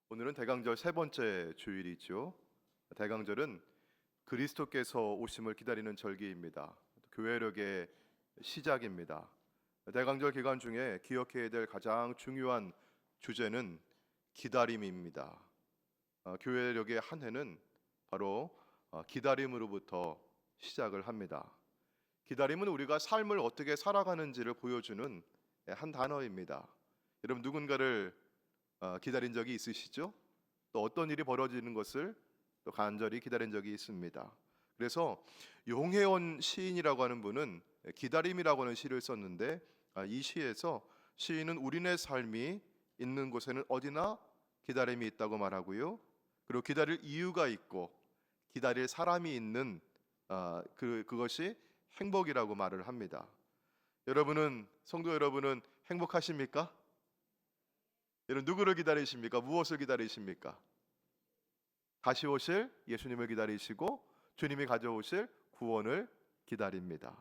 오늘은 대강절 세 번째 주일이죠. 대강절은 그리스도께서 오심을 기다리는 절기입니다. 교회력의 시작입니다. 대강절 기간 중에 기억해야 될 가장 중요한 주제는 기다림입니다. 교회력의 한 해는 바로 기다림으로부터 시작을 합니다. 기다림은 우리가 삶을 어떻게 살아가는지를 보여주는 한 단어입니다. 여러분 누군가를 기다린 적이 있으시죠? 또 어떤 일이 벌어지는 것을 또 간절히 기다린 적이 있습니다. 그래서 용혜원 시인이라고 하는 분은 기다림이라고 하는 시를 썼는데, 이 시에서 시인은 우리네 삶이 있는 곳에는 어디나 기다림이 있다고 말하고요. 그리고 기다릴 이유가 있고 기다릴 사람이 있는 그것이 행복이라고 말을 합니다. 성도 여러분은 행복하십니까? 여러분 누구를 기다리십니까? 무엇을 기다리십니까? 다시 오실 예수님을 기다리시고 주님이 가져오실 구원을 기다립니다.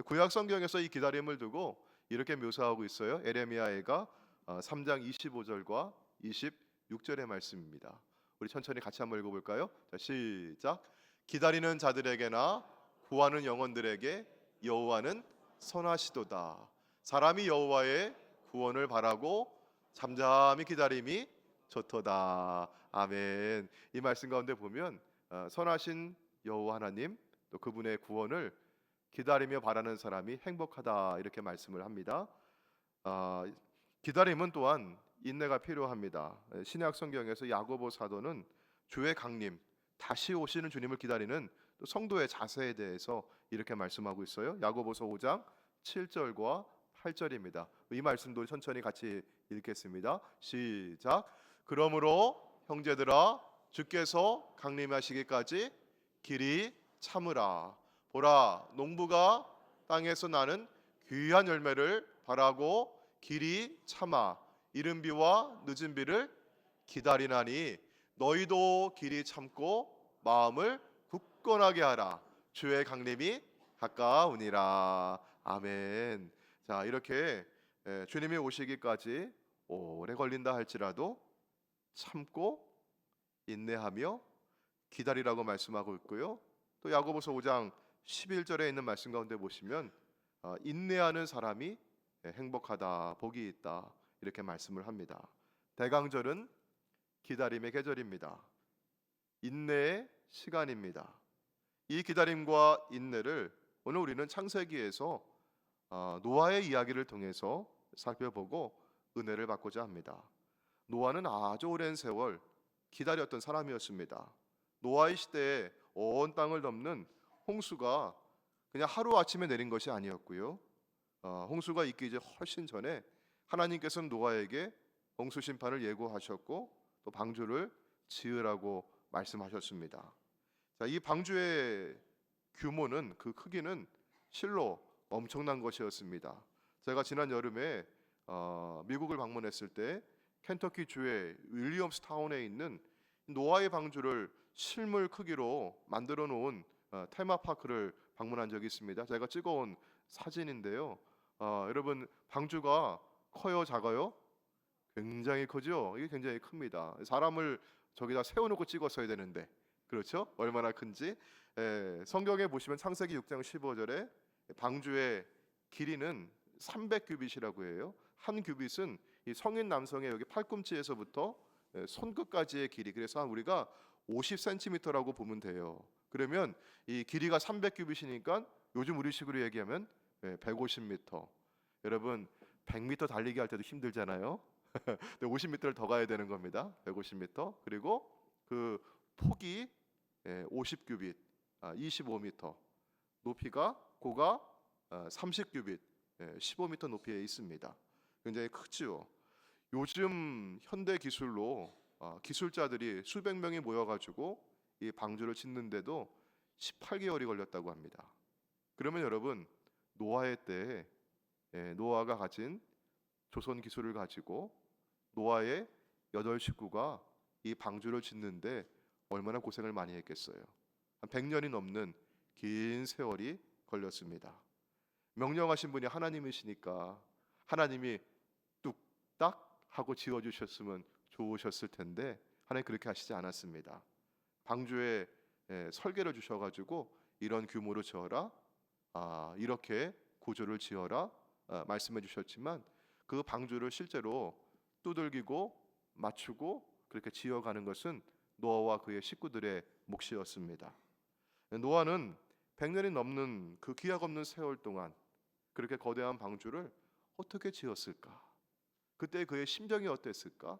구약 성경에서 이 기다림을 두고 이렇게 묘사하고 있어요. 에레미야가 3장 25절과 26절의 말씀입니다. 우리 천천히 같이 한번 읽어볼까요? 자, 시작. 기다리는 자들에게나 구하는 영혼들에게 여호와는 선하시도다. 사람이 여호와의 구원을 바라고 잠잠히 기다림이 좋도다. 아멘. 이 말씀 가운데 보면 선하신 여호와 하나님, 또 그분의 구원을 기다리며 바라는 사람이 행복하다, 이렇게 말씀을 합니다. 기다림은 또한 인내가 필요합니다. 신약 성경에서 야고보 사도는 주의 강림, 다시 오시는 주님을 기다리는 또 성도의 자세에 대해서 이렇게 말씀하고 있어요. 야고보서 5장 7절과 8절입니다. 이 말씀도 천천히 같이 읽겠습니다. 시작. 그러므로 형제들아, 주께서 강림하시기까지 길이 참으라. 보라, 농부가 땅에서 나는 귀한 열매를 바라고 길이 참아 이른 비와 늦은 비를 기다리나니 너희도 길이 참고 마음을 굳건하게 하라. 주의 강림이 가까우니라. 아멘. 자, 이렇게 주님이 오시기까지 오래 걸린다 할지라도 참고 인내하며 기다리라고 말씀하고 있고요. 또 야고보서 5장 11절에 있는 말씀 가운데 보시면 인내하는 사람이 행복하다, 복이 있다, 이렇게 말씀을 합니다. 대강절은 기다림의 계절입니다. 인내의 시간입니다. 이 기다림과 인내를 오늘 우리는 창세기에서 노아의 이야기를 통해서 살펴보고 은혜를 받고자 합니다. 노아는 아주 오랜 세월 기다렸던 사람이었습니다. 노아의 시대에 온 땅을 덮는 홍수가 그냥 하루아침에 내린 것이 아니었고요. 홍수가 있기 이제 훨씬 전에 하나님께서는 노아에게 홍수 심판을 예고하셨고 또 방주를 지으라고 말씀하셨습니다. 자, 이 방주의 규모는, 그 크기는 실로 엄청난 것이었습니다. 제가 지난 여름에 미국을 방문했을 때 켄터키 주의 윌리엄스 타운에 있는 노아의 방주를 실물 크기로 만들어 놓은 테마파크를 방문한 적이 있습니다. 제가 찍어온 사진인데요. 여러분, 방주가 커요, 작아요? 굉장히 크죠? 이게 굉장히 큽니다. 사람을 저기다 세워놓고 찍었어야 되는데, 그렇죠? 얼마나 큰지. 성경에 보시면 창세기 6장 15절에 방주의 길이는 300규빗이라고 해요. 한 규빗은 이 성인 남성의 여기 팔꿈치에서부터 손끝까지의 길이, 그래서 우리가 50cm라고 보면 돼요. 그러면 이 길이가 300규빗이니까 요즘 우리식으로 얘기하면 150m. 여러분 100m 달리기 할 때도 힘들잖아요. 50m를 더 가야 되는 겁니다. 150m. 그리고 그 폭이 50규빗, 25m. 높이가 고가 30규빗, 15m 높이에 있습니다. 굉장히 크지요. 요즘 현대 기술로 기술자들이 수백 명이 모여가지고 이 방주를 짓는데도 18개월이 걸렸다고 합니다. 그러면 여러분, 노아의 때에 노아가 가진 조선 기술을 가지고 노아의 8식구가 이 방주를 짓는데 얼마나 고생을 많이 했겠어요. 한 100년이 넘는 긴 세월이 걸렸습니다. 명령하신 분이 하나님이시니까 하나님이 뚝딱 하고 지어주셨으면 좋으셨을 텐데 하나님 그렇게 하시지 않았습니다. 방주에 설계를 주셔가지고 이런 규모로 지어라, 이렇게 구조를 지어라 말씀해 주셨지만 그 방주를 실제로 두들기고 맞추고 그렇게 지어가는 것은 노아와 그의 식구들의 몫이었습니다. 노아는 100년이 넘는 그 기약 없는 세월 동안 그렇게 거대한 방주를 어떻게 지었을까? 그때 그의 심정이 어땠을까?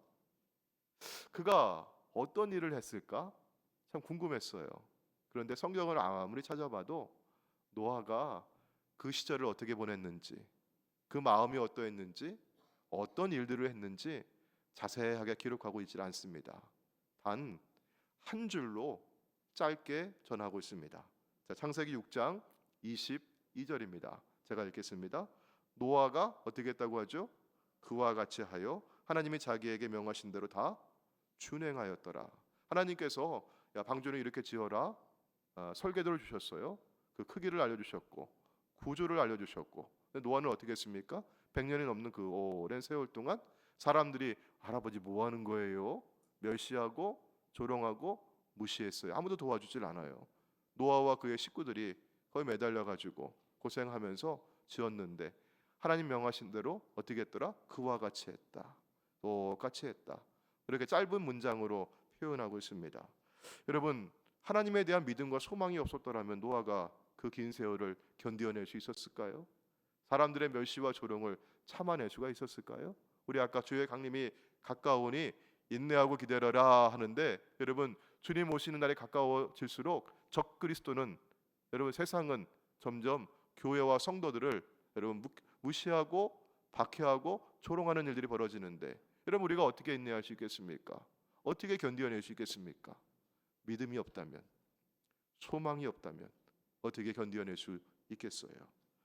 그가 어떤 일을 했을까? 참 궁금했어요. 그런데 성경을 아무리 찾아봐도 노아가 그 시절을 어떻게 보냈는지, 그 마음이 어떠했는지, 어떤 일들을 했는지 자세하게 기록하고 있지 않습니다. 단 한 줄로 짧게 전하고 있습니다. 자, 창세기 6장 22절입니다. 제가 읽겠습니다. 노아가 어떻게 했다고 하죠? 그와 같이 하여 하나님이 자기에게 명하신 대로 다 준행하였더라. 하나님께서 야, 방주는 이렇게 지어라, 설계도를 주셨어요. 그 크기를 알려주셨고 구조를 알려주셨고, 근데 노아는 어떻게 했습니까? 100년이 넘는 그 오랜 세월 동안 사람들이 할아버지 뭐 하는 거예요? 멸시하고 조롱하고 무시했어요. 아무도 도와주질 않아요. 노아와 그의 식구들이 거의 매달려 가지고 고생하면서 지었는데 하나님 명하신 대로 어떻게 했더라? 그와 같이 했다. 똑같이 했다. 이렇게 짧은 문장으로 표현하고 있습니다. 여러분, 하나님에 대한 믿음과 소망이 없었더라면 노아가 그 긴 세월을 견디어낼 수 있었을까요? 사람들의 멸시와 조롱을 참아낼 수가 있었을까요? 우리 아까 주의 강림이 가까우니 인내하고 기다려라 하는데, 여러분 주님 오시는 날이 가까워질수록 적 그리스도는, 여러분 세상은 점점 교회와 성도들을 여러분 무시하고 박해하고 조롱하는 일들이 벌어지는데, 여러분 우리가 어떻게 인내할 수 있겠습니까? 어떻게 견디어낼 수 있겠습니까? 믿음이 없다면, 소망이 없다면 어떻게 견디어낼 수 있겠어요?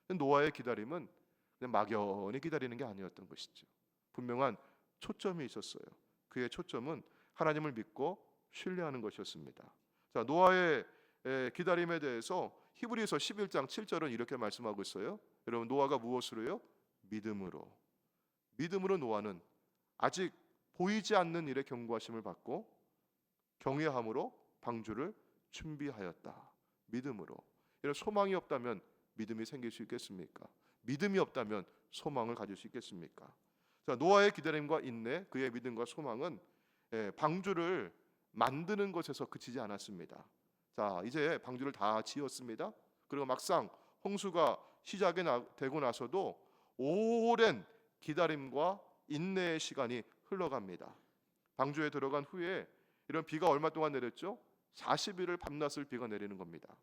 노아의 기다림은 그냥 막연히 기다리는 게 아니었던 것이죠. 분명한 초점이 있었어요. 그의 초점은 하나님을 믿고 신뢰하는 것이었습니다. 자, 노아의 기다림에 대해서 히브리서 11장 7절은 이렇게 말씀하고 있어요. 여러분 노아가 무엇으로요? 믿음으로. 믿음으로 노아는 아직 보이지 않는 일에 경고하심을 받고 경외함으로 방주를 준비하였다. 믿음으로. 이런 소망이 없다면 믿음이 생길 수 있겠습니까? 믿음이 없다면 소망을 가질 수 있겠습니까? 자, 노아의 기다림과 인내, 그의 믿음과 소망은 방주를 만드는 것에서 그치지 않았습니다. 자, 이제 방주를 다 지었습니다. 그리고 막상 홍수가 시작이 되고 나서도 오랜 기다림과 인내의 시간이 흘러갑니다. 방주에 들어간 후에 이런 비가 얼마 동안 내렸죠? 40일을 밤낮을 비가 내리는 겁니다.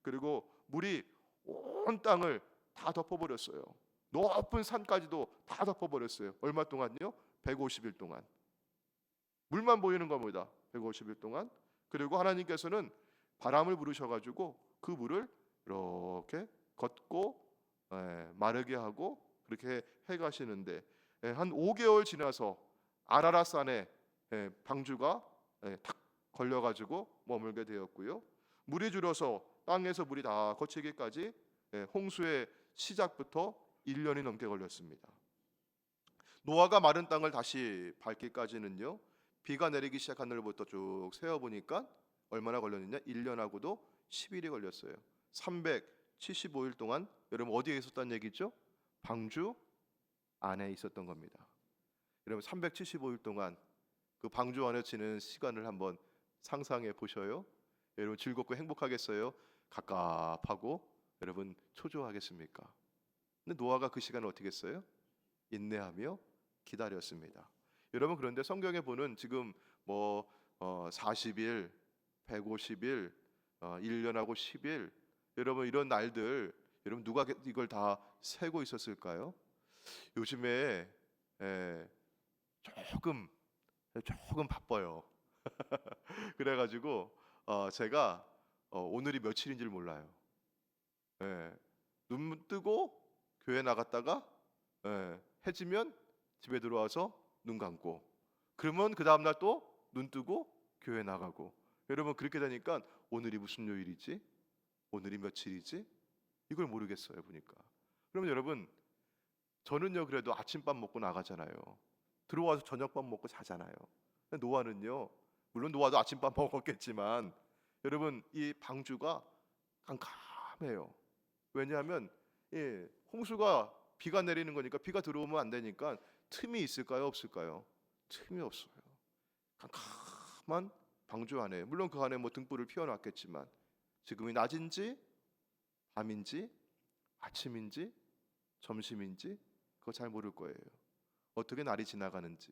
그리고 물이 온 땅을 다 덮어버렸어요. 높은 산까지도 다 덮어버렸어요. 얼마 동안요? 150일 동안. 물만 보이는 겁니다. 150일 동안. 그리고 하나님께서는 바람을 부르셔가지고 그 물을 이렇게 걷고 마르게 하고 그렇게 해가시는데, 한 5개월 지나서 아라랏산에 방주가 탁 걸려가지고 머물게 되었고요. 물이 줄어서 땅에서 물이 다 거치기까지 홍수의 시작부터 1년이 넘게 걸렸습니다. 노아가 마른 땅을 다시 밟기까지는요, 비가 내리기 시작한 날부터 쭉 세어보니까 얼마나 걸렸느냐? 1년하고도 10일이 걸렸어요. 375일 동안 여러분 어디에 있었다는 얘기죠? 방주 안에 있었던 겁니다. 여러분 375일 동안 그 방주 안에 지는 시간을 한번 상상해 보셔요. 여러분 즐겁고 행복하겠어요? 갑갑하고 여러분 초조하겠습니까? 근데 노아가 그 시간을 어떻게 했어요? 인내하며 기다렸습니다. 여러분 그런데 성경에 보는 지금 40일, 150일, 1년하고 10일, 여러분 이런 날들, 여러분 누가 이걸 다 세고 있었을까요? 요즘에 조금 바빠요. 그래가지고 제가 오늘이 며칠인지를 몰라요. 눈 뜨고 교회 나갔다가 해지면 집에 들어와서 눈 감고, 그러면 그 다음날 또 눈 뜨고 교회 나가고. 여러분 그렇게 되니까 오늘이 무슨 요일이지? 오늘이 며칠이지? 이걸 모르겠어요 보니까. 그러면 여러분 저는요 그래도 아침밥 먹고 나가잖아요. 들어와서 저녁밥 먹고 자잖아요. 노아는요, 물론 노아도 아침밥 먹었겠지만 여러분 이 방주가 깜깜해요. 왜냐하면 홍수가 비가 내리는 거니까 비가 들어오면 안 되니까 틈이 있을까요, 없을까요? 틈이 없어요. 깜깜한 방주 안에, 물론 그 안에 뭐 등불을 피워놨겠지만 지금이 낮인지 밤인지 아침인지 점심인지 그거 잘 모를 거예요. 어떻게 날이 지나가는지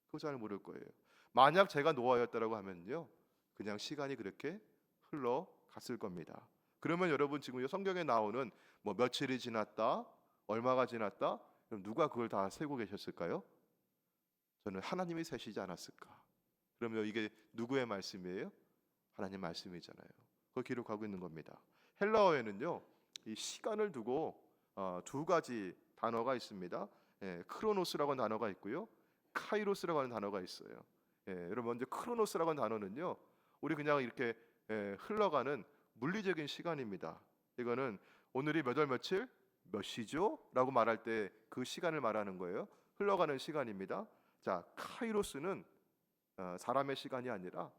그거 잘 모를 거예요. 만약 제가 노아였다라고 하면요, 그냥 시간이 그렇게 흘러갔을 겁니다. 그러면 여러분 지금 성경에 나오는 뭐 며칠이 지났다, 얼마가 지났다, 그럼 누가 그걸 다 세고 계셨을까요? 저는 하나님이 세시지 않았을까? 그러면 이게 누구의 말씀이에요? 하나님 말씀이잖아요. 그걸 기록하고 있는 겁니다. 헬라어에는요, 이 시간을 두고 두 가지 단어가 있습니다. 크로노스라고 하는 단어가 있고요, 카이로스라고 하는 단어가 있어요. 여러분 먼저 크로노스라고 하는 단어는요, 우리 그냥 이렇게 흘러가는 물리적인 시간입니다. 이거는 오늘이 몇 월 며칠 몇 시죠? 라고 말할 때 그 시간을 말하는 거예요. 흘러가는 시간입니다. 자, 카이로스는 사람의 시간이 아니라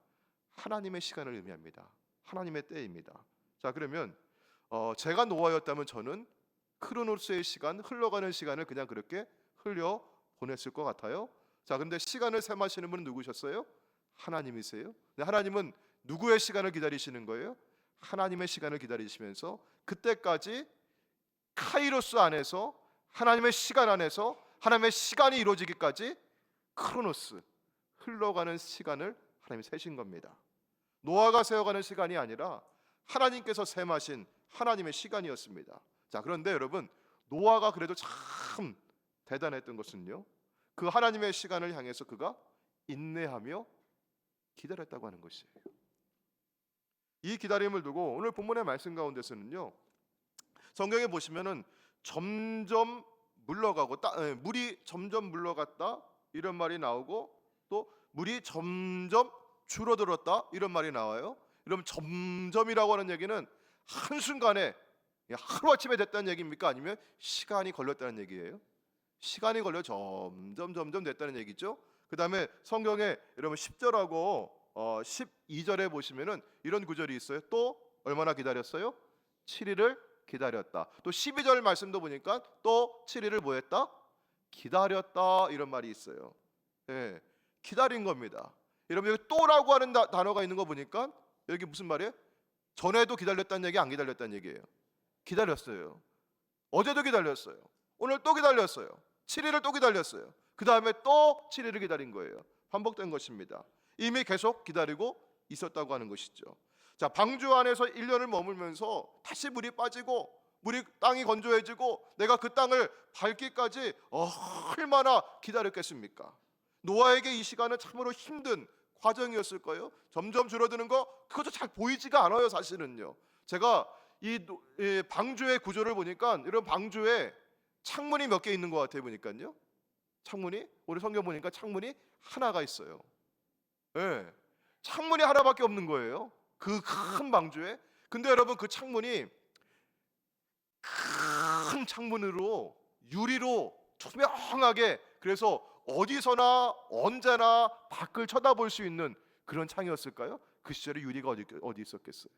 하나님의 시간을 의미합니다. 하나님의 때입니다. 자, 그러면 제가 노아였다면 저는 크로노스의 시간, 흘러가는 시간을 그냥 그렇게 흘려 보냈을 것 같아요. 자, 그런데 시간을 셈하시는 분은 누구셨어요? 하나님이세요. 근데 하나님은 누구의 시간을 기다리시는 거예요? 하나님의 시간을 기다리시면서 그때까지 카이로스 안에서, 하나님의 시간 안에서 하나님의 시간이 이루어지기까지 크로노스, 흘러가는 시간을 하나님이 세신 겁니다. 노아가 세워가는 시간이 아니라 하나님께서 셈하신 하나님의 시간이었습니다. 자, 그런데 여러분, 노아가 그래도 참 대단했던 것은요, 그 하나님의 시간을 향해서 그가 인내하며 기다렸다고 하는 것이에요. 이 기다림을 두고 오늘 본문의 말씀 가운데서는요, 성경에 보시면은 점점 물러가고 물이 점점 물러갔다 이런 말이 나오고, 또 물이 점점 줄어들었다 이런 말이 나와요. 여러분, 점점이라고 하는 얘기는 한순간에 하루아침에 됐다는 얘기입니까? 아니면 시간이 걸렸다는 얘기예요? 시간이 걸려 점점 됐다는 얘기죠. 그 다음에 성경에 여러분 10절하고 12절에 보시면은 이런 구절이 있어요. 또 얼마나 기다렸어요? 7일을 기다렸다. 또 12절 말씀도 보니까 또 7일을 뭐 했다? 기다렸다 이런 말이 있어요. 기다린 겁니다. 여러분 여기 또라고 하는 단어가 있는 거 보니까 여기 무슨 말이에요? 전에도 기다렸다는 얘기, 안 기다렸다는 얘기예요? 기다렸어요. 어제도 기다렸어요. 오늘 또 기다렸어요. 7일을 또 기다렸어요. 그 다음에 또 7일을 기다린 거예요. 반복된 것입니다. 이미 계속 기다리고 있었다고 하는 것이죠. 자, 방주 안에서 1년을 머물면서 다시 물이 빠지고 땅이 건조해지고 내가 그 땅을 밟기까지 얼마나 기다렸겠습니까? 노아에게 이 시간은 참으로 힘든 과정이었을 거예요. 점점 줄어드는 거 그것도 잘 보이지가 않아요, 사실은요. 제가 이 방주의 구조를 보니까 이런 방주에 창문이 몇 개 있는 것 같아요. 보니까요, 창문이, 우리 성경 보니까 창문이 하나가 있어요. 창문이 하나밖에 없는 거예요, 그 큰 방주에. 근데 여러분, 그 창문이 큰 창문으로 유리로 투명하게, 그래서 어디서나 언제나 밖을 쳐다볼 수 있는 그런 창이었을까요? 그 시절에 유리가 어디 있었겠어요?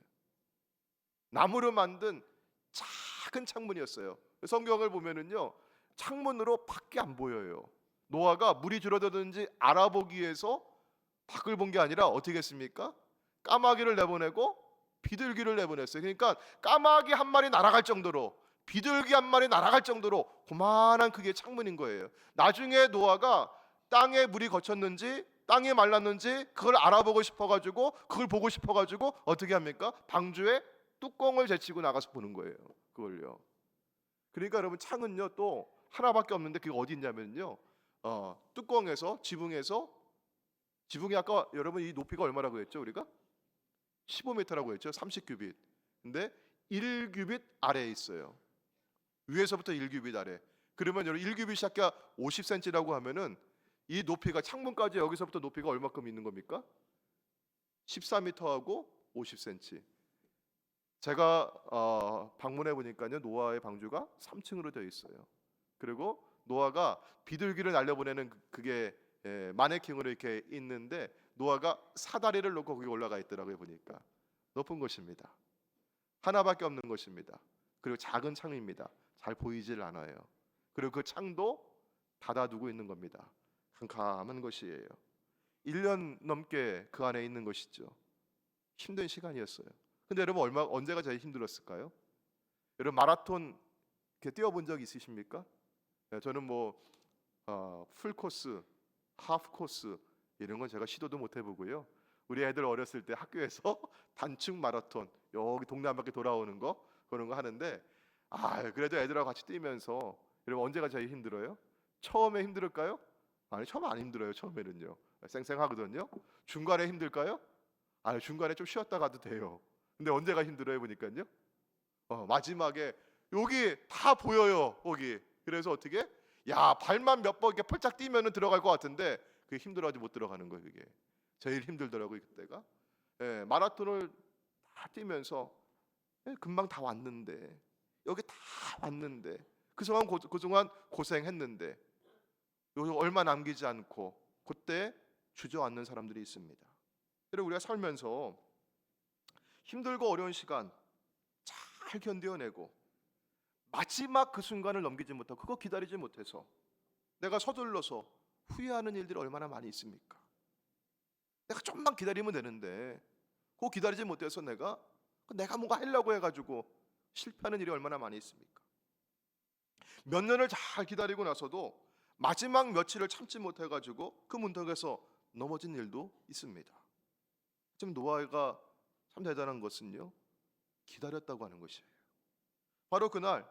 나무로 만든 작은 창문이었어요. 성경을 보면은요, 창문으로 밖이 안 보여요. 노아가 물이 줄어드는지 알아보기 위해서 밖을 본 게 아니라 어떻게 했습니까? 까마귀를 내보내고 비둘기를 내보냈어요. 그러니까 까마귀 한 마리 날아갈 정도로, 비둘기 한 마리 날아갈 정도로 그만한 크기의 창문인 거예요. 나중에 노아가 땅에 물이 거쳤는지 땅이 말랐는지 그걸 알아보고 싶어가지고, 그걸 보고 싶어가지고 어떻게 합니까? 방주에 뚜껑을 제치고 나가서 보는 거예요, 그걸요. 그러니까 여러분, 창은요 또 하나밖에 없는데 그게 어디 있냐면요, 뚜껑에서 지붕이 아까 여러분 이 높이가 얼마라고 했죠? 우리가 15m라고 했죠. 30규빗. 근데 1규빗 아래에 있어요. 위에서부터 1규빗 아래. 그러면 여러분 1규빗이 아까 50cm라고 하면은 이 높이가, 창문까지 여기서부터 높이가 얼마큼 있는 겁니까? 14m하고 50cm. 제가 방문해 보니까요, 노아의 방주가 3층으로 되어 있어요. 그리고 노아가 비둘기를 날려보내는 그게 마네킹으로 이렇게 있는데 노아가 사다리를 놓고 거기 올라가 있더라고요. 보니까 높은 곳입니다. 하나밖에 없는 곳입니다. 그리고 작은 창입니다. 잘 보이질 않아요. 그리고 그 창도 닫아두고 있는 겁니다. 캄캄한 곳이에요. 1년 넘게 그 안에 있는 것이죠. 힘든 시간이었어요. 근데 여러분 언제가 제일 힘들었을까요? 여러분 마라톤 이렇게 뛰어본 적 있으십니까? 저는 풀 코스, 하프 코스 이런 건 제가 시도도 못 해보고요. 우리 애들 어렸을 때 학교에서 단축 마라톤 여기 동네 한 바퀴 돌아오는 거 그런 거 하는데 그래도 애들하고 같이 뛰면서 여러분 언제가 제일 힘들어요? 처음에 힘들을까요? 아니 처음 안 힘들어요. 처음에는요. 쌩쌩하거든요. 중간에 힘들까요? 아니 중간에 좀 쉬었다 가도 돼요. 근데 언제가 힘들어요 보니까요. 마지막에 여기 다 보여요. 거기. 그래서 어떻게? 야 발만 몇 번 이렇게 펄짝 뛰면은 들어갈 것 같은데 그게 힘들어가지고 못 들어가는 거예요. 그게 제일 힘들더라고요 그때가. 마라톤을 다 뛰면서 금방 다 왔는데 여기 다 왔는데 그동안 고생했는데 여기 얼마 남기지 않고 그때 주저앉는 사람들이 있습니다. 그리고 우리가 살면서 힘들고 어려운 시간 잘 견뎌내고 마지막 그 순간을 넘기지 못하고 그거 기다리지 못해서 내가 서둘러서 후회하는 일들이 얼마나 많이 있습니까? 내가 좀만 기다리면 되는데 그거 기다리지 못해서 내가 뭔가 하려고 해가지고 실패하는 일이 얼마나 많이 있습니까? 몇 년을 잘 기다리고 나서도 마지막 며칠을 참지 못해가지고 그 문턱에서 넘어진 일도 있습니다. 지금 노아가 참 대단한 것은요 기다렸다고 하는 것이에요. 바로 그날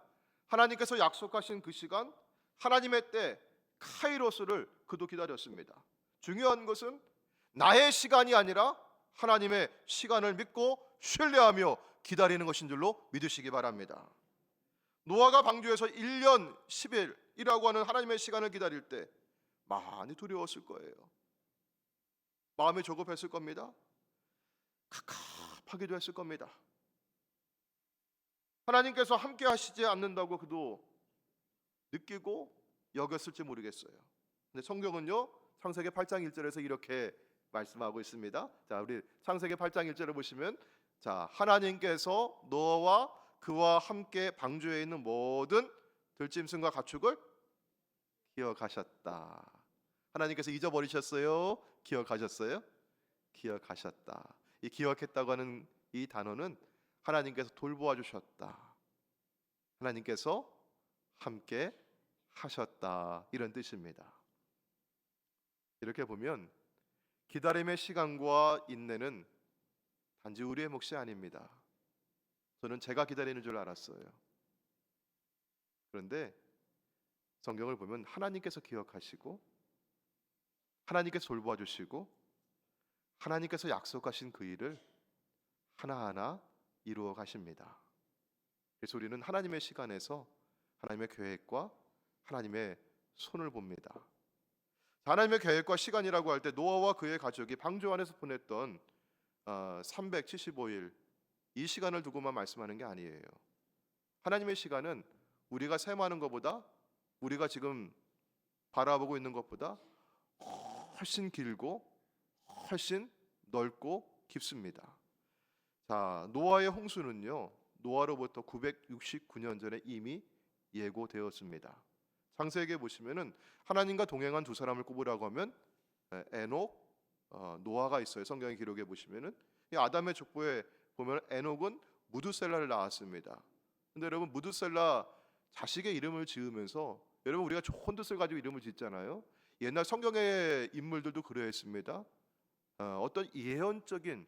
하나님께서 약속하신 그 시간 하나님의 때 카이로스를 그도 기다렸습니다. 중요한 것은 나의 시간이 아니라 하나님의 시간을 믿고 신뢰하며 기다리는 것인 줄로 믿으시기 바랍니다. 노아가 방주에서 1년 10일이라고 하는 하나님의 시간을 기다릴 때 많이 두려웠을 거예요. 마음이 조급했을 겁니다. 갑갑하기도 했을 겁니다. 하나님께서 함께 하시지 않는다고 그도 느끼고 여겼을지 모르겠어요. 근데 성경은요 창세기 8장 1절에서 이렇게 말씀하고 있습니다. 자, 우리 창세기 8장 1절을 보시면 하나님께서 노아와 그와 함께 방주에 있는 모든 들짐승과 가축을 기억하셨다. 하나님께서 잊어버리셨어요? 기억하셨어요? 기억하셨다. 이 기억했다고 하는 이 단어는 하나님께서 돌보아 주셨다. 하나님께서 함께 하셨다. 이런 뜻입니다. 이렇게 보면 기다림의 시간과 인내는 단지 우리의 몫이 아닙니다. 저는 제가 기다리는 줄 알았어요. 그런데 성경을 보면 하나님께서 기억하시고 하나님께서 돌보아 주시고 하나님께서 약속하신 그 일을 하나하나 이루어 가십니다. 그래서 우리는 하나님의 시간에서 하나님의 계획과 하나님의 손을 봅니다. 하나님의 계획과 시간이라고 할 때 노아와 그의 가족이 방주 안에서 보냈던 375일 이 시간을 두고만 말씀하는 게 아니에요. 하나님의 시간은 우리가 셈하는 것보다 우리가 지금 바라보고 있는 것보다 훨씬 길고 훨씬 넓고 깊습니다. 자, 노아의 홍수는요 노아로부터 969년 전에 이미 예고되었습니다. 창세기에 보시면은 하나님과 동행한 두 사람을 꼽으라고 하면 에녹, 노아가 있어요. 성경의 기록에 보시면은 아담의 족보에 보면 에녹은 무두셀라를 낳았습니다. 근데 여러분 무두셀라 자식의 이름을 지으면서 여러분 우리가 좋은 뜻을 가지고 이름을 짓잖아요. 옛날 성경의 인물들도 그러했습니다. 어떤 예언적인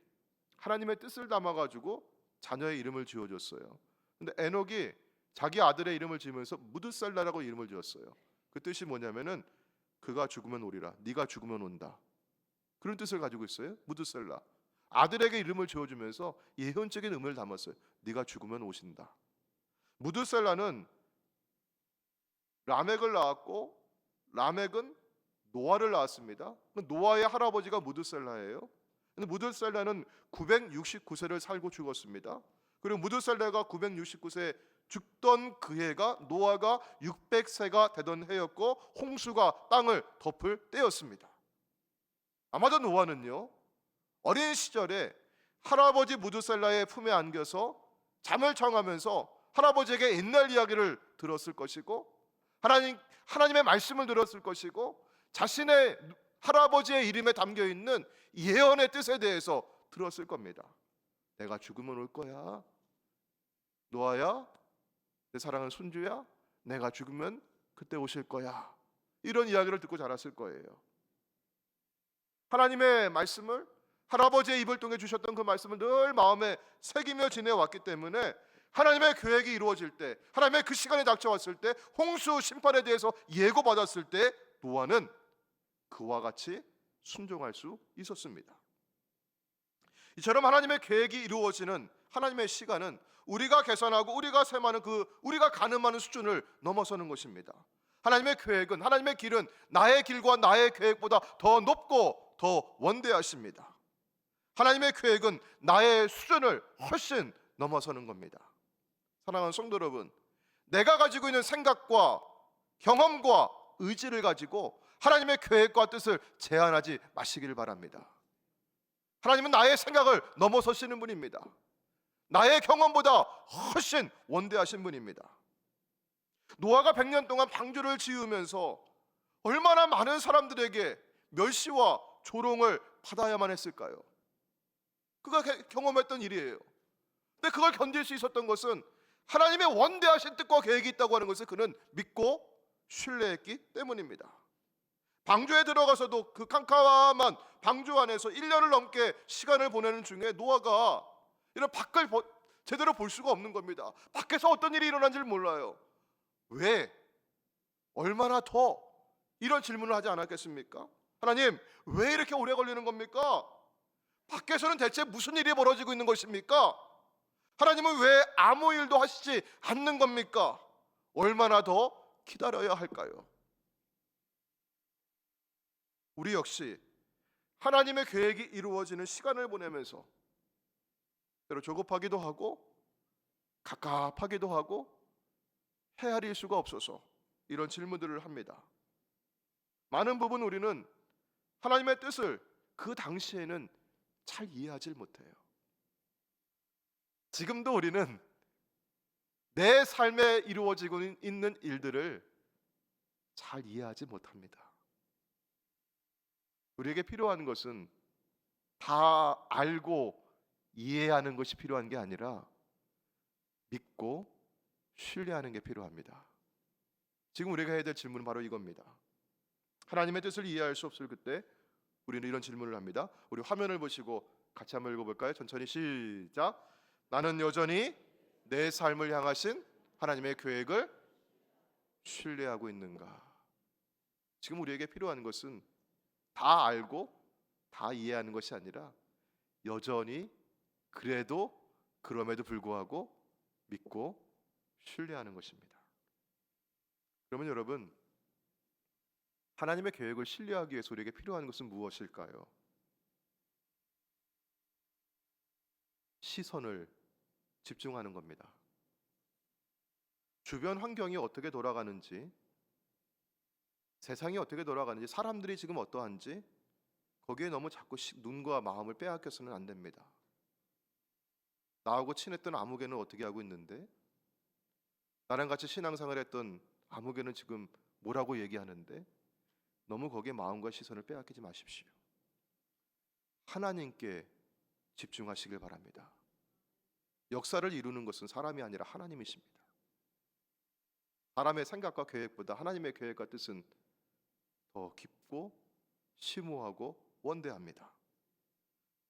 하나님의 뜻을 담아가지고 자녀의 이름을 지어줬어요. 근데 에녹이 자기 아들의 이름을 지으면서 무드셀라라고 이름을 지었어요. 그 뜻이 뭐냐면은 그가 죽으면 오리라, 네가 죽으면 온다. 그런 뜻을 가지고 있어요. 무드셀라. 아들에게 이름을 지어주면서 예언적인 의미를 담았어요. 네가 죽으면 오신다. 무드셀라는 라멕을 낳았고 라멕은 노아를 낳았습니다. 노아의 할아버지가 무드셀라예요. 근데 무드셀라는 969세를 살고 죽었습니다. 그리고 무드셀라가 969세 죽던 그 해가 노아가 600세가 되던 해였고 홍수가 땅을 덮을 때였습니다. 아마도 노아는요, 어린 시절에 할아버지 무드셀라의 품에 안겨서 잠을 청하면서 할아버지에게 옛날 이야기를 들었을 것이고 하나님의 말씀을 들었을 것이고 자신의 할아버지의 이름에 담겨 있는 예언의 뜻에 대해서 들었을 겁니다. 내가 죽으면 올 거야. 노아야, 내 사랑하는 손주야, 내가 죽으면 그때 오실 거야. 이런 이야기를 듣고 자랐을 거예요. 하나님의 말씀을, 할아버지의 입을 통해 주셨던 그 말씀을 늘 마음에 새기며 지내왔기 때문에 하나님의 계획이 이루어질 때, 하나님의 그 시간이 닥쳐왔을 때, 홍수 심판에 대해서 예고받았을 때 노아는 그와 같이 순종할 수 있었습니다. 이처럼 하나님의 계획이 이루어지는 하나님의 시간은 우리가 계산하고 우리가 셈하는 우리가 가늠하는 수준을 넘어서는 것입니다. 하나님의 계획은, 하나님의 길은 나의 길과 나의 계획보다 더 높고 더 원대하십니다. 하나님의 계획은 나의 수준을 훨씬 넘어서는 겁니다. 사랑하는 성도 여러분, 내가 가지고 있는 생각과 경험과 의지를 가지고 하나님의 계획과 뜻을 제한하지 마시기를 바랍니다. 하나님은 나의 생각을 넘어서시는 분입니다. 나의 경험보다 훨씬 원대하신 분입니다. 노아가 100년 동안 방주를 지으면서 얼마나 많은 사람들에게 멸시와 조롱을 받아야만 했을까요? 그가 경험했던 일이에요. 근데 그걸 견딜 수 있었던 것은 하나님의 원대하신 뜻과 계획이 있다고 하는 것을 그는 믿고 신뢰했기 때문입니다. 방주에 들어가서도 그 캄캄한 방주 안에서 1년을 넘게 시간을 보내는 중에 노아가 이런 밖을 제대로 볼 수가 없는 겁니다. 밖에서 어떤 일이 일어난지를 몰라요. 왜? 얼마나 더? 이런 질문을 하지 않았겠습니까? 하나님, 왜 이렇게 오래 걸리는 겁니까? 밖에서는 대체 무슨 일이 벌어지고 있는 것입니까? 하나님은 왜 아무 일도 하시지 않는 겁니까? 얼마나 더 기다려야 할까요? 우리 역시 하나님의 계획이 이루어지는 시간을 보내면서 때로 조급하기도 하고 갑갑하기도 하고 헤아릴 수가 없어서 이런 질문들을 합니다. 많은 부분 우리는 하나님의 뜻을 그 당시에는 잘 이해하지 못해요. 지금도 우리는 내 삶에 이루어지고 있는 일들을 잘 이해하지 못합니다. 우리에게 필요한 것은 다 알고 이해하는 것이 필요한 게 아니라 믿고 신뢰하는 게 필요합니다. 지금 우리가 해야 될 질문은 바로 이겁니다. 하나님의 뜻을 이해할 수 없을 그때 우리는 이런 질문을 합니다. 우리 화면을 보시고 같이 한번 읽어볼까요? 천천히 시작. 나는 여전히 내 삶을 향하신 하나님의 계획을 신뢰하고 있는가? 지금 우리에게 필요한 것은 다 알고 다 이해하는 것이 아니라 여전히 그래도 그럼에도 불구하고 믿고 신뢰하는 것입니다. 그러면 여러분, 하나님의 계획을 신뢰하기 위해서 우리에게 필요한 것은 무엇일까요? 시선을 집중하는 겁니다. 주변 환경이 어떻게 돌아가는지, 세상이 어떻게 돌아가는지, 사람들이 지금 어떠한지 거기에 너무 자꾸 눈과 마음을 빼앗겨서는 안 됩니다. 나하고 친했던 아무개는 어떻게 하고 있는데, 나랑 같이 신앙생활 했던 아무개는 지금 뭐라고 얘기하는데, 너무 거기에 마음과 시선을 빼앗기지 마십시오. 하나님께 집중하시길 바랍니다. 역사를 이루는 것은 사람이 아니라 하나님이십니다. 사람의 생각과 계획보다 하나님의 계획과 뜻은 더 깊고 심오하고 원대합니다.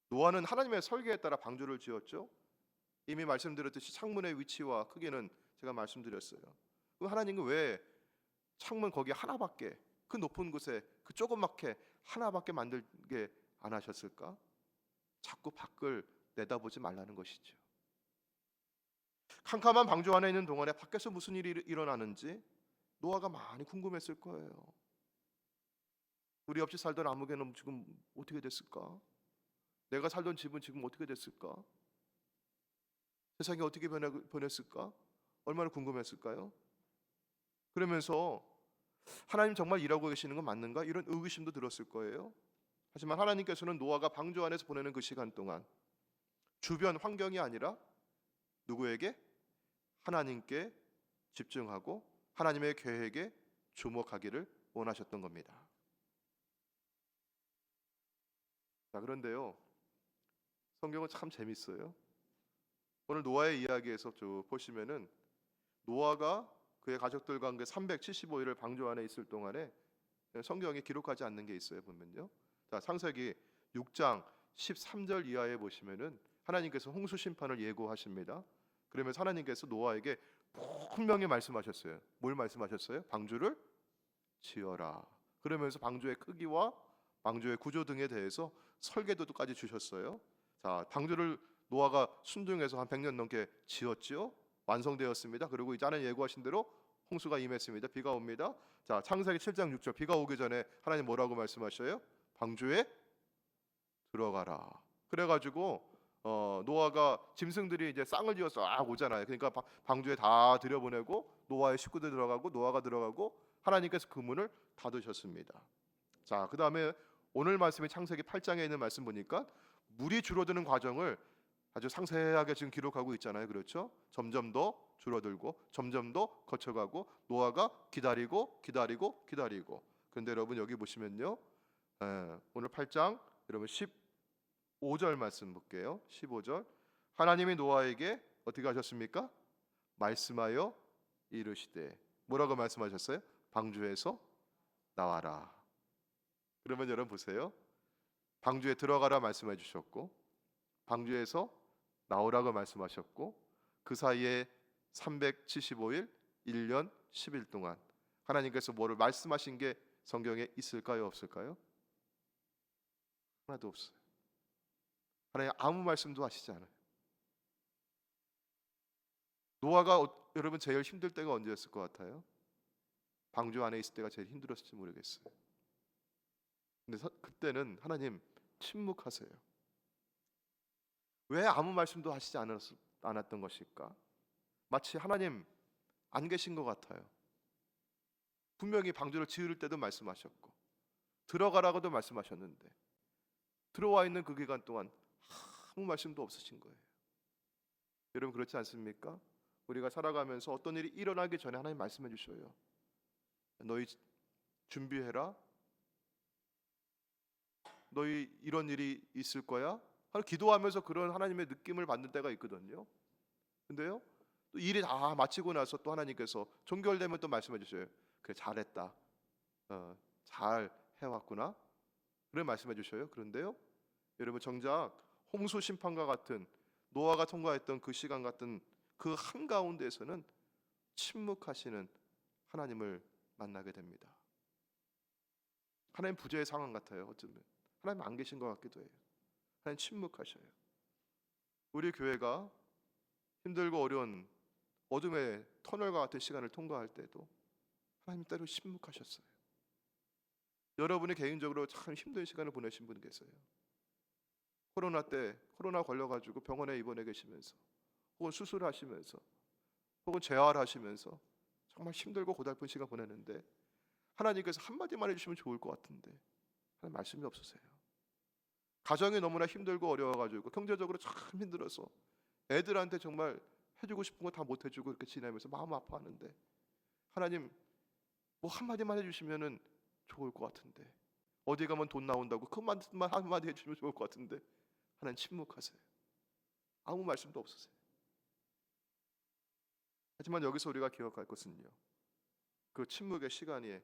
노아는 하나님의 설계에 따라 방주를 지었죠. 이미 말씀드렸듯이 창문의 위치와 크기는 제가 말씀드렸어요. 그럼 하나님은 왜 창문 거기 하나밖에, 그 높은 곳에 그 조그맣게 하나밖에 만들게 안 하셨을까? 자꾸 밖을 내다보지 말라는 것이죠. 캄캄한 방주 안에 있는 동안에 밖에서 무슨 일이 일어나는지 노아가 많이 궁금했을 거예요. 우리 없이 살던 아무개는 지금 어떻게 됐을까? 내가 살던 집은 지금 어떻게 됐을까? 세상이 어떻게 변했을까? 얼마나 궁금했을까요? 그러면서 하나님 정말 일하고 계시는 건 맞는가? 이런 의구심도 들었을 거예요. 하지만 하나님께서는 노아가 방주 안에서 보내는 그 시간 동안 주변 환경이 아니라 누구에게? 하나님께 집중하고 하나님의 계획에 주목하기를 원하셨던 겁니다. 자, 그런데요, 성경은 참 재밌어요. 오늘 노아의 이야기에서 쭉 보시면은 노아가 그의 가족들과 함께 375일을 방주 안에 있을 동안에 성경에 기록하지 않는 게 있어요. 보면요, 자, 창세기 6장 13절 이하에 보시면은 하나님께서 홍수 심판을 예고하십니다. 그러면서 하나님께서 노아에게 분명히 말씀하셨어요. 뭘 말씀하셨어요? 방주를 지어라. 그러면서 방주의 크기와 방주의 구조 등에 대해서 설계도까지 주셨어요. 자, 방주를 노아가 순종해서 한 100년 넘게 지었지요. 완성되었습니다. 그리고 이제 하나님 예고하신 대로 홍수가 임했습니다. 비가 옵니다. 자, 창세기 7장 6절, 비가 오기 전에 하나님 뭐라고 말씀하셔요? 방주에 들어가라. 그래가지고 노아가 짐승들이 이제 쌍을 지어서 오잖아요. 그러니까 방주에 다 들여보내고 노아의 식구들 들어가고 노아가 들어가고 하나님께서 그 문을 닫으셨습니다. 자, 그 다음에 오늘 말씀이 창세기 8장에 있는 말씀 보니까 물이 줄어드는 과정을 아주 상세하게 지금 기록하고 있잖아요. 그렇죠? 점점 더 줄어들고 점점 더 거쳐가고 노아가 기다리고. 그런데 여러분 여기 보시면요, 오늘 8장 여러분 15절 말씀 볼게요. 15절, 하나님이 노아에게 어떻게 하셨습니까? 말씀하여 이르시되, 뭐라고 말씀하셨어요? 방주에서 나와라. 그러면 여러분 보세요. 방주에 들어가라 말씀해 주셨고 방주에서 나오라고 말씀하셨고 그 사이에 375일 1년 10일 동안 하나님께서 뭐를 말씀하신 게 성경에 있을까요? 없을까요? 하나도 없어요. 하나님 아무 말씀도 하시지 않아요. 노아가 여러분 제일 힘들 때가 언제였을 것 같아요? 방주 안에 있을 때가 제일 힘들었을지 모르겠어요. 근데 그때는 하나님 침묵하세요. 왜 아무 말씀도 하시지 않았던 것일까? 마치 하나님 안 계신 것 같아요. 분명히 방주를 지을 때도 말씀하셨고 들어가라고도 말씀하셨는데 들어와 있는 그 기간 동안 아무 말씀도 없으신 거예요. 여러분 그렇지 않습니까? 우리가 살아가면서 어떤 일이 일어나기 전에 하나님 말씀해 주셔요. 너희 준비해라. 너희 이런 일이 있을 거야. 기도하면서 그런 하나님의 느낌을 받는 때가 있거든요. 근데요, 또 일이 다 마치고 나서 또 하나님께서 종결되면 또 말씀해 주셔요. 그래, 잘했다. 잘 해왔구나. 그런 말씀해 주셔요. 그런데요, 여러분 정작 홍수 심판과 같은 노아가 통과했던 그 시간 같은 그 한가운데에서는 침묵하시는 하나님을 만나게 됩니다. 하나님 부재의 상황 같아요. 어쩌면 하나님 안 계신 것 같기도 해요. 하나님 침묵하셔요. 우리 교회가 힘들고 어려운 어둠의 터널과 같은 시간을 통과할 때도 하나님 때로 침묵하셨어요. 여러분이 개인적으로 참 힘든 시간을 보내신 분 계세요. 코로나 때 코로나 걸려가지고 병원에 입원해 계시면서 혹은 수술하시면서 혹은 재활하시면서 정말 힘들고 고달픈 시간 보내는데 하나님께서 한마디만 해주시면 좋을 것 같은데 하나님 말씀이 없으세요. 가정이 너무나 힘들고 어려워가지고 경제적으로 참 힘들어서 애들한테 정말 해주고 싶은 거 다 못 해주고 이렇게 지내면서 마음 아파하는데 하나님 뭐 한마디만 해주시면은 좋을 것 같은데 어디 가면 돈 나온다고 그 말만 한마디 해주시면 좋을 것 같은데 하나님 침묵하세요. 아무 말씀도 없으세요. 하지만 여기서 우리가 기억할 것은요, 그 침묵의 시간이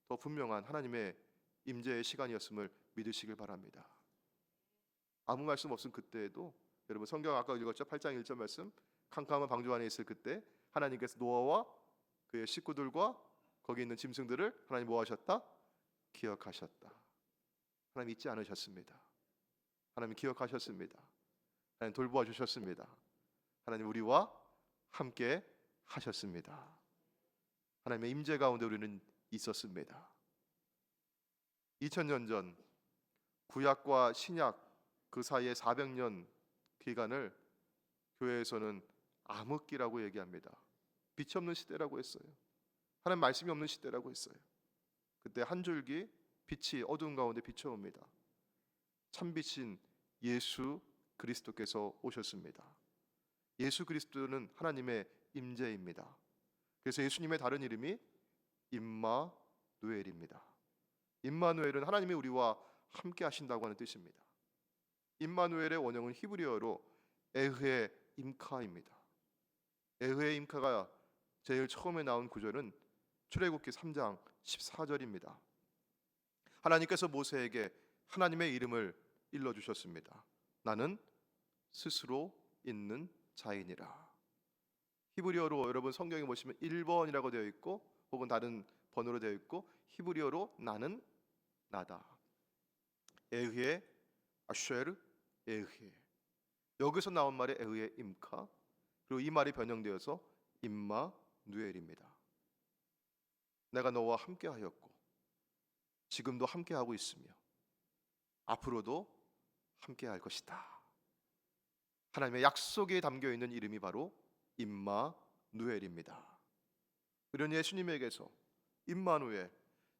더 분명한 하나님의 임재의 시간이었음을 믿으시길 바랍니다. 아무 말씀 없은 그때에도 여러분 성경 아까 읽었죠? 8장 1절 말씀, 캄캄한 방주 안에 있을 그때 하나님께서 노아와 그의 식구들과 거기 있는 짐승들을 하나님 뭐 하셨다? 기억하셨다. 하나님 잊지 않으셨습니다. 하나님 기억하셨습니다. 하나님 돌보아 주셨습니다. 하나님 우리와 함께 하셨습니다. 하나님의 임재 가운데 우리는 있었습니다. 2000년 전 구약과 신약 그 사이에 400년 기간을 교회에서는 암흑기라고 얘기합니다. 빛이 없는 시대라고 했어요. 하나님 말씀이 없는 시대라고 했어요. 그때 한 줄기 빛이 어두운 가운데 비춰옵니다. 참빛인 예수 그리스도께서 오셨습니다. 예수 그리스도는 하나님의 임재입니다. 그래서 예수님의 다른 이름이 임마누엘입니다. 임마누엘은 하나님이 우리와 함께 하신다고 하는 뜻입니다. 임마누엘의 원형은 히브리어로 에흐에 임카입니다. 에흐에 임카가 제일 처음에 나온 구절은 출애굽기 3장 14절입니다. 하나님께서 모세에게 하나님의 이름을 일러주셨습니다. 나는 스스로 있는 자이니라. 히브리어로 여러분 성경에 보시면 1번이라고 되어 있고 혹은 다른 번호로 되어 있고 히브리어로 나는 나다. 에흐에 아쉐르 에흐에. 여기서 나온 말이 에흐에 임카, 그리고 이 말이 변형되어서 임마누엘입니다. 내가 너와 함께하였고 지금도 함께하고 있으며 앞으로도 함께할 것이다. 하나님의 약속에 담겨있는 이름이 바로 임마누엘입니다. 그런 예수님에게서 임마누엘,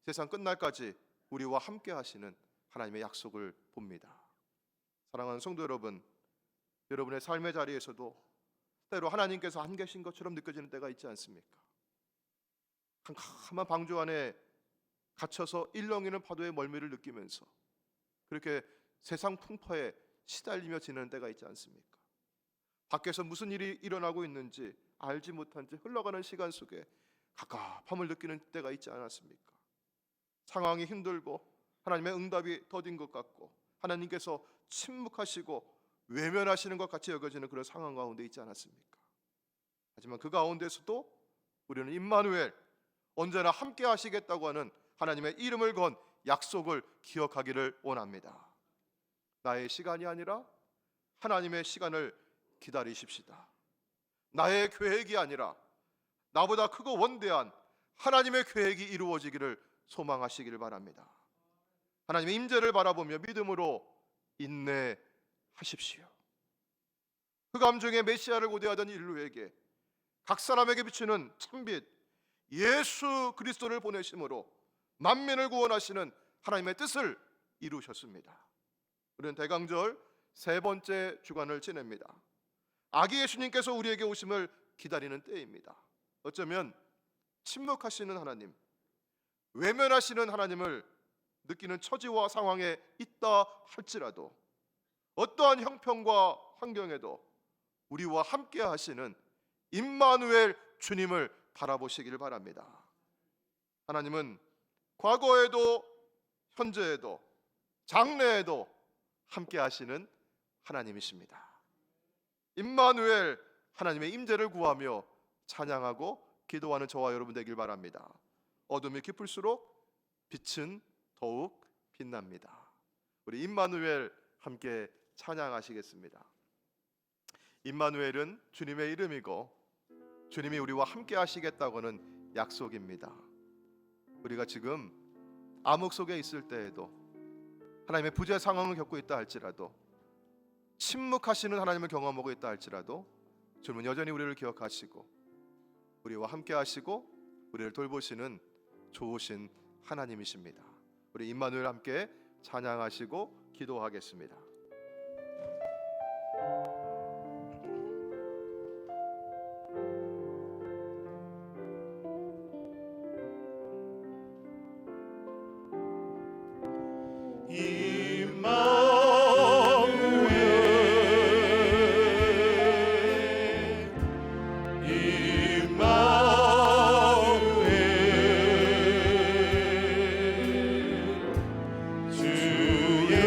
세상 끝날까지 우리와 함께하시는 하나님의 약속을 봅니다. 사랑하는 성도 여러분, 여러분의 삶의 자리에서도 때로 하나님께서 안 계신 것처럼 느껴지는 때가 있지 않습니까? 캄캄한 방주 안에 갇혀서 일렁이는 파도의 멀미를 느끼면서 그렇게 세상 풍파에 시달리며 지내는 때가 있지 않습니까? 밖에서 무슨 일이 일어나고 있는지 알지 못한 채 흘러가는 시간 속에 갑갑함을 느끼는 때가 있지 않았습니까? 상황이 힘들고 하나님의 응답이 더딘 것 같고 하나님께서 침묵하시고 외면하시는 것 같이 여겨지는 그런 상황 가운데 있지 않았습니까? 하지만 그 가운데서도 우리는 임마누엘, 언제나 함께 하시겠다고 하는 하나님의 이름을 건 약속을 기억하기를 원합니다. 나의 시간이 아니라 하나님의 시간을 기다리십시다. 나의 계획이 아니라 나보다 크고 원대한 하나님의 계획이 이루어지기를 소망하시기를 바랍니다. 하나님의 임재를 바라보며 믿음으로 인내하십시오. 흑암 중에 메시아를 고대하던 인류에게 각 사람에게 비추는 참빛 예수 그리스도를 보내심으로 만민을 구원하시는 하나님의 뜻을 이루셨습니다. 우리는 대강절 세 번째 주간을 지냅니다. 아기 예수님께서 우리에게 오심을 기다리는 때입니다. 어쩌면 침묵하시는 하나님, 외면하시는 하나님을 느끼는 처지와 상황에 있다 할지라도 어떠한 형편과 환경에도 우리와 함께 하시는 임마누엘 주님을 바라보시길 바랍니다. 하나님은 과거에도 현재에도 장래에도 함께 하시는 하나님이십니다. 임마누엘, 하나님의 임재를 구하며 찬양하고 기도하는 저와 여러분 되길 바랍니다. 어둠이 깊을수록 빛은 더욱 빛납니다. 우리 임마누엘 함께 찬양하시겠습니다. 임마누엘은 주님의 이름이고 주님이 우리와 함께 하시겠다고는 약속입니다. 우리가 지금 암흑 속에 있을 때에도 하나님의 부재 상황을 겪고 있다 할지라도 침묵하시는 하나님을 경험하고 있다 할지라도 주님은 여전히 우리를 기억하시고 우리와 함께 하시고 우리를 돌보시는 좋으신 하나님이십니다. 우리 임마누엘 함께 찬양하시고 기도하겠습니다. 주의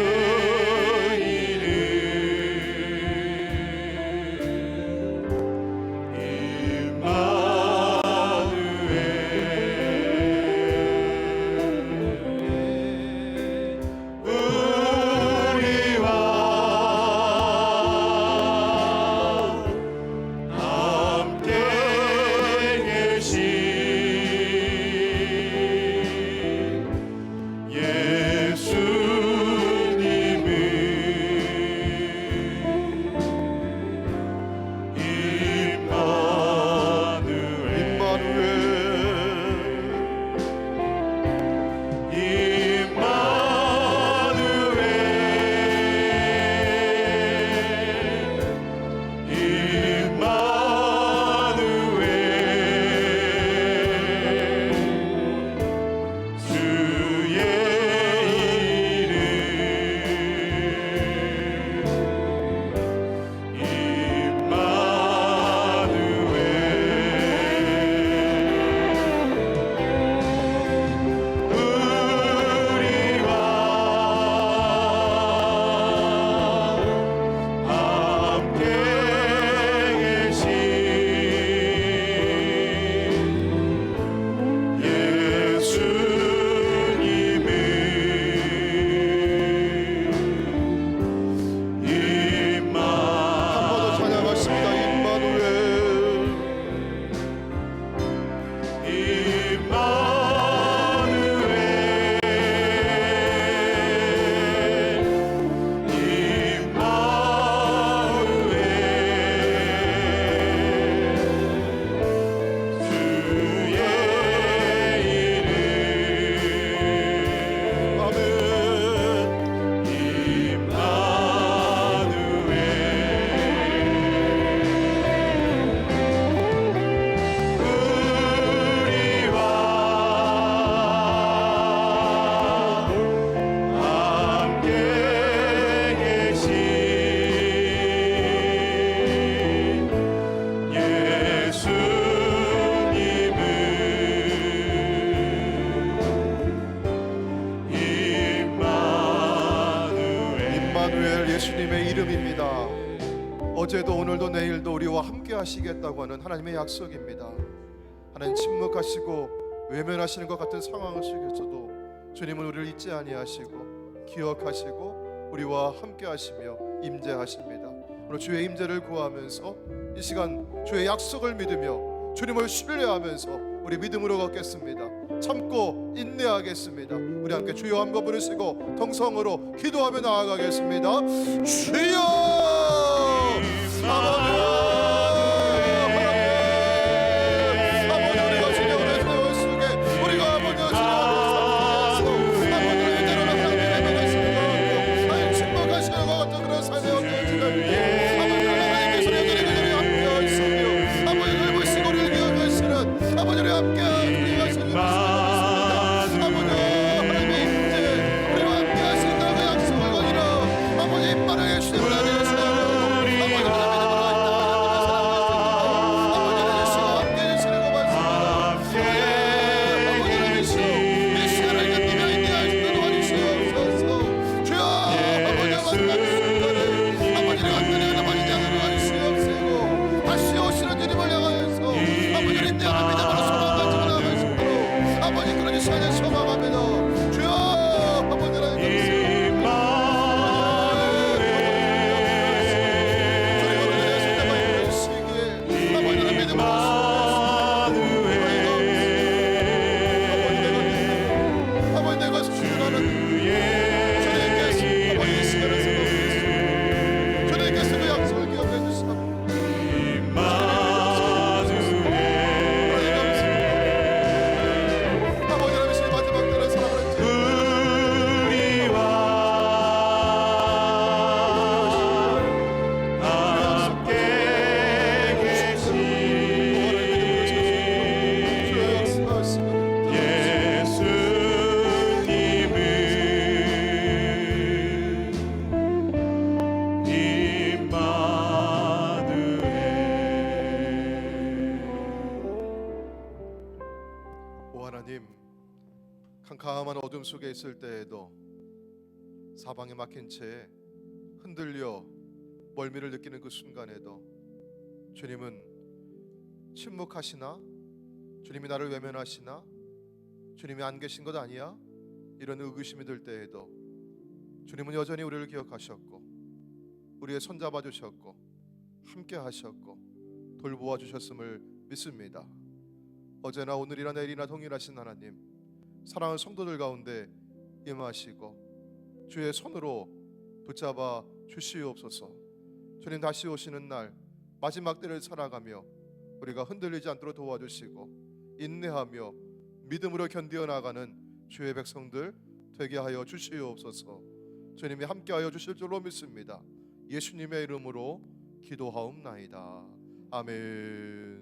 임마누엘, 예수님의 이름입니다. 어제도 오늘도 내일도 우리와 함께 하시겠다고 하는 하나님의 약속입니다. 하나님, 침묵하시고 외면하시는 것 같은 상황 속에서도 주님은 우리를 잊지 아니하시고 기억하시고 우리와 함께 하시며 임재하십니다. 오늘 주의 임재를 구하면서 이 시간 주의 약속을 믿으며 주님을 신뢰하면서 우리 믿음으로 걷겠습니다. 참고 인내하겠습니다. 우리 함께 주여 한번 부르시고 동성으로 기도하며 나아가겠습니다. 주여! 아버지! 캄캄한 어둠 속에 있을 때에도 사방에 막힌 채 흔들려 멀미를 느끼는 그 순간에도 주님은 침묵하시나? 주님이 나를 외면하시나? 주님이 안 계신 것 아니야? 이런 의구심이 들 때에도 주님은 여전히 우리를 기억하셨고 우리의 손잡아 주셨고 함께 하셨고 돌보아 주셨음을 믿습니다. 어제나 오늘이나 내일이나 동일하신 하나님, 사랑하는 성도들 가운데 임하시고 주의 손으로 붙잡아 주시옵소서. 주님 다시 오시는 날 마지막 때를 살아가며 우리가 흔들리지 않도록 도와주시고 인내하며 믿음으로 견디어 나가는 주의 백성들 되게 하여 주시옵소서. 주님이 함께하여 주실 줄로 믿습니다. 예수님의 이름으로 기도하옵나이다. 아멘.